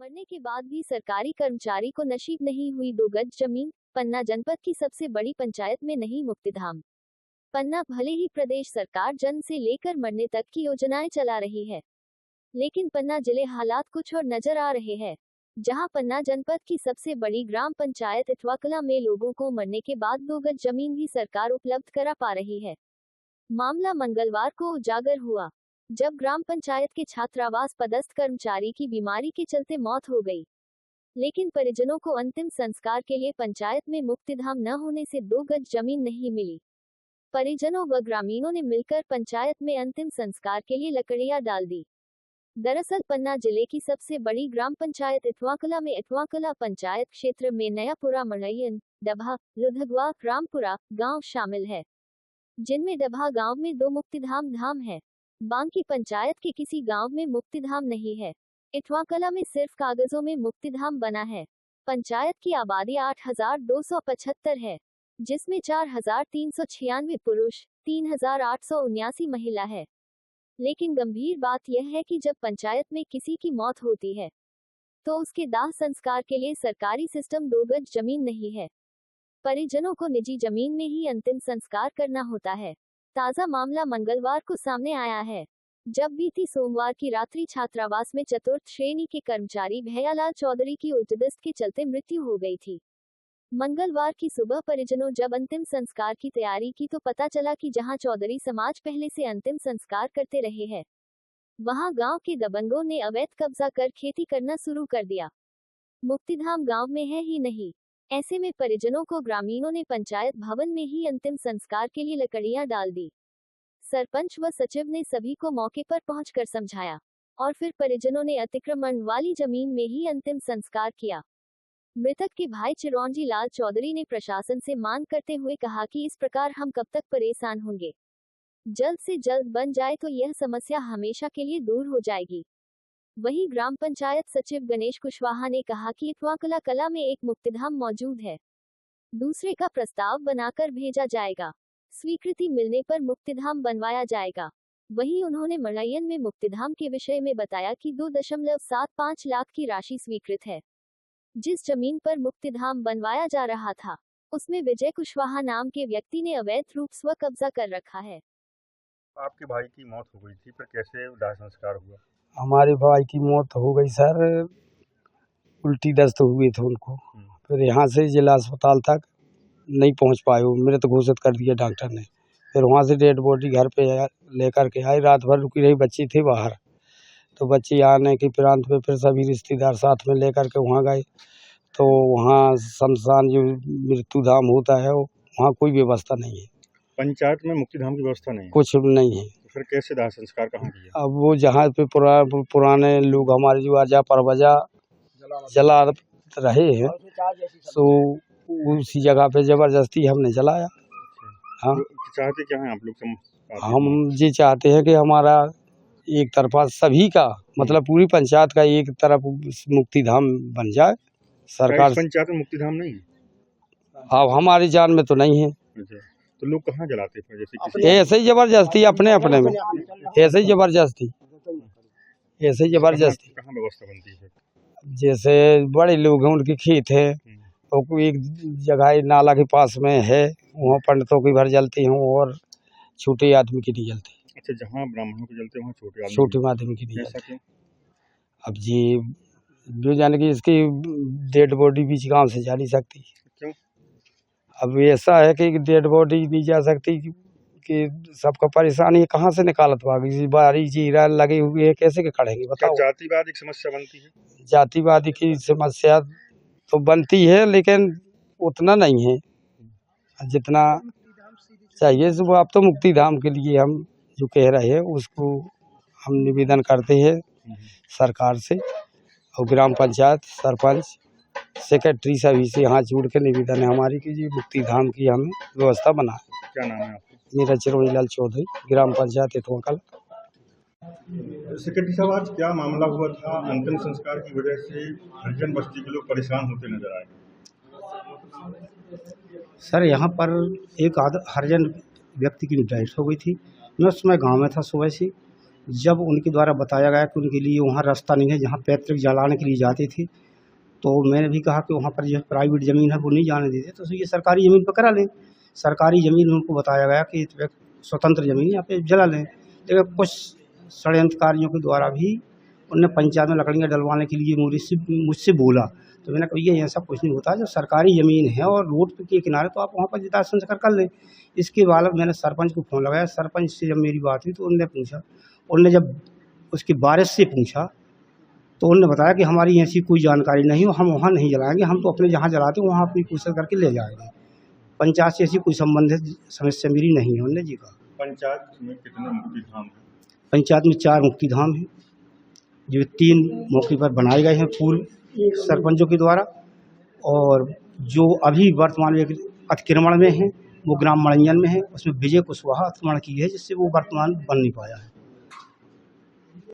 मरने के बाद भी सरकारी कर्मचारी को नसीब नहीं हुई 2 गज जमीन। पन्ना जनपद की सबसे बड़ी पंचायत में नहीं मुक्तिधाम। पन्ना भले ही प्रदेश सरकार जन्म से लेकर मरने तक की योजनाएं चला रही है, लेकिन पन्ना जिले हालात कुछ और नजर आ रहे हैं। जहां पन्ना जनपद की सबसे बड़ी ग्राम पंचायत इटवाकला में लोगों को मरने के बाद 2 गज जमीन भी सरकार उपलब्ध करा पा रही है। मामला मंगलवार को उजागर हुआ, जब ग्राम पंचायत के छात्रावास पदस्थ कर्मचारी की बीमारी के चलते मौत हो गई, लेकिन परिजनों को अंतिम संस्कार के लिए पंचायत में मुक्तिधाम न होने से 2 गज जमीन नहीं मिली। परिजनों व ग्रामीणों ने मिलकर पंचायत में अंतिम संस्कार के लिए लकड़ियां डाल दी। दरअसल पन्ना जिले की सबसे बड़ी ग्राम पंचायत इटवाकला में इटवाकला पंचायत क्षेत्र में नयापुरा, मड़ैयन, डभा, लुधगवा, रामपुरा गांव शामिल है, जिनमें डभा गांव में 2 मुक्तिधाम धाम है। बांकी पंचायत के किसी गांव में मुक्तिधाम नहीं है। इटवाकला में सिर्फ कागजों में मुक्तिधाम बना है। पंचायत की आबादी 8,275 है, जिसमें 4,396 पुरुष, 3,879 महिला है। लेकिन गंभीर बात यह है कि जब पंचायत में किसी की मौत होती है, तो उसके दाह संस्कार के लिए सरकारी सिस्टम 2 गज जमीन नहीं है। परिजनों को निजी जमीन में ही अंतिम संस्कार करना होता है। ताजा मामला मंगलवार को सामने आया है, जब बीती सोमवार की रात्रि छात्रावास में चतुर्थ श्रेणी के कर्मचारी भैयालाल चौधरी की उल्टीदस्त के चलते मृत्यु हो गई थी। मंगलवार की सुबह परिजनों जब अंतिम संस्कार की तैयारी की तो पता चला कि जहां चौधरी समाज पहले से अंतिम संस्कार करते रहे हैं, वहां गांव के दबंगों ने अवैध कब्जा कर खेती करना शुरू कर दिया। मुक्तिधाम गांव में है ही नहीं। ऐसे में परिजनों को ग्रामीणों ने पंचायत भवन में ही अंतिम संस्कार के लिए लकड़ियां डाल दी। सरपंच व सचिव ने सभी को मौके पर पहुंचकर समझाया और फिर परिजनों ने अतिक्रमण वाली जमीन में ही अंतिम संस्कार किया। मृतक के भाई चिरौंजी लाल चौधरी ने प्रशासन से मांग करते हुए कहा कि इस प्रकार हम कब तक परेशान होंगे। जल्द से जल्द बन जाए तो यह समस्या हमेशा के लिए दूर हो जाएगी। वहीं ग्राम पंचायत सचिव गणेश कुशवाहा ने कहा कि इटवाकला कला में एक मुक्तिधाम मौजूद है, दूसरे का प्रस्ताव बनाकर भेजा जाएगा। स्वीकृति मिलने पर मुक्तिधाम बनवाया जाएगा। वहीं उन्होंने मड़ैयन में मुक्तिधाम के विषय में बताया कि 2.75 लाख की राशि स्वीकृत है। जिस जमीन पर मुक्तिधाम बनवाया जा रहा था, उसमें विजय कुशवाहा नाम के व्यक्ति ने अवैध रूप स्व कब्जा कर रखा है। आपके भाई की मौत हो गई थी, पर कैसे दाह संस्कार हुआ? हमारे भाई की मौत हो गई सर, उल्टी दस्त हुए थे उनको। फिर यहाँ से जिला अस्पताल तक नहीं पहुँच पाए, वो मृत घोषित कर दिया डॉक्टर ने। फिर वहाँ से डेड बॉडी घर पे लेकर के आए। रात भर रुकी रही, बच्ची थी बाहर, तो बच्ची आने के प्रांत में फिर सभी रिश्तेदार साथ में लेकर के वहाँ गए। तो वहाँ शमशान जो मृत्यु धाम होता है, वहाँ कोई व्यवस्था नहीं है। पंचायत में मुक्तिधाम की व्यवस्था नहीं है, कुछ नहीं है। तो फिर कैसे दाह संस्कार कहाँ किया? अब वो जहाँ पे पुराने लोग हमारे जो आजा परवजा जला रहे हैं, तो उसी जगह पे जबरदस्ती हमने जलाया। हाँ, चाहते क्या हैं आप लोग? हम ये चाहते हैं कि हमारा एक तरफा सभी का, मतलब पूरी पंचायत का एक तरफ मुक्तिधाम बन जाए। सरकार पंचायत में मुक्तिधाम नहीं है? अब हमारी जान में तो नहीं है। तो लोग कहाँ जलाते हैं? जैसे ऐसे ही जबरदस्ती अपने अपने में, ऐसे ही जबरदस्ती, ऐसे ही जबरदस्ती। कहाँ व्यवस्था बनती है? जैसे बड़े लोग हैं, उनके खेत है, तो कोई एक जगह नाला के पास में है, वहाँ पंडितों की भर जलती हैं और छोटे आदमी की नहीं जलती। अच्छा, जहाँ ब्राह्मणों के जलते हैं वहाँ छोटे आदमी की नहीं जलती। क्यों? अब ये जो जाने की इसकी डेड बॉडी बीच गांव से जा नहीं सकती। क्यों? अब ऐसा है कि डेड बॉडी नहीं जा सकती कि सबका परेशानी कहाँ से निकालत पाएगी। बारी जीरा लगे हुए है, कैसे के खड़ेंगे बताओ? जातिवाद एक समस्या बनती है। जातिवादी की समस्या तो बनती है, लेकिन उतना नहीं है जितना चाहिए। अब तो मुक्तिधाम के लिए हम जो कह रहे हैं, उसको हम निवेदन करते हैं सरकार से, और ग्राम पंचायत सरपंच सेक्रेटरी सभी से हाथ जोड़ के निवेदन है हमारी कि जी मुक्तिधाम की हमें व्यवस्था बनाए। क्या नाम है आपका? मेरा चिरौंजी लाल चौधरी, ग्राम पंचायत इटवाकला। सेक्रेटरी साहब, आज क्या मामला हुआ था? अंतिम संस्कार की वजह से हरिजन बस्ती के लोग परेशान होते नजर आए। सर, यहाँ पर एक हरिजन व्यक्ति की डेथ हो गई थी। मैं उस समय गाँव में था सुबह से, जब उनके द्वारा बताया गया कि उनके लिए वहाँ रास्ता नहीं है जहाँ पैतृक जलाने के लिए जाते थे, तो मैंने भी कहा कि वहाँ पर जो प्राइवेट ज़मीन है वो नहीं जाने देते, तो ये सरकारी ज़मीन पर करा लें। सरकारी ज़मीन उनको बताया गया कि स्वतंत्र ज़मीन यहाँ पे जला लें, लेकिन कुछ षड्यंत्रकारियों के द्वारा भी उनने पंचायत में लकड़ियाँ डलवाने के लिए मुझसे बोला। तो मैंने कहा ये ऐसा कुछ नहीं होता, जो सरकारी ज़मीन है और रोड के किनारे तो आप वहाँ पर जितना संस्कार कर लें। इसके बाद मैंने सरपंच को फ़ोन लगाया। सरपंच से जब मेरी बात हुई तो उनने पूछा, उनने जब उसके वारिस से पूछा तो उन्होंने बताया कि हमारी ऐसी कोई जानकारी नहीं हो, हम वहाँ नहीं जलाएंगे, हम तो अपने जहाँ जलाते हैं वहाँ अपनी पूछताछ करके ले जाएंगे। पंचायत से ऐसी कोई संबंधित समस्या मेरी नहीं है, उन्होंने जी कहा। पंचायत में कितने मुक्ति धाम हैं? पंचायत में 4 मुक्ति धाम हैं, जो 3 मौके पर बनाए गए हैं पूर्व सरपंचों के द्वारा, और जो अभी वर्तमान में अतिक्रमण में है वो ग्राम मणियन में है, उसमें विजय कुशवाहा अतिक्रमण की है, जिससे वो वर्तमान बन नहीं पाया है।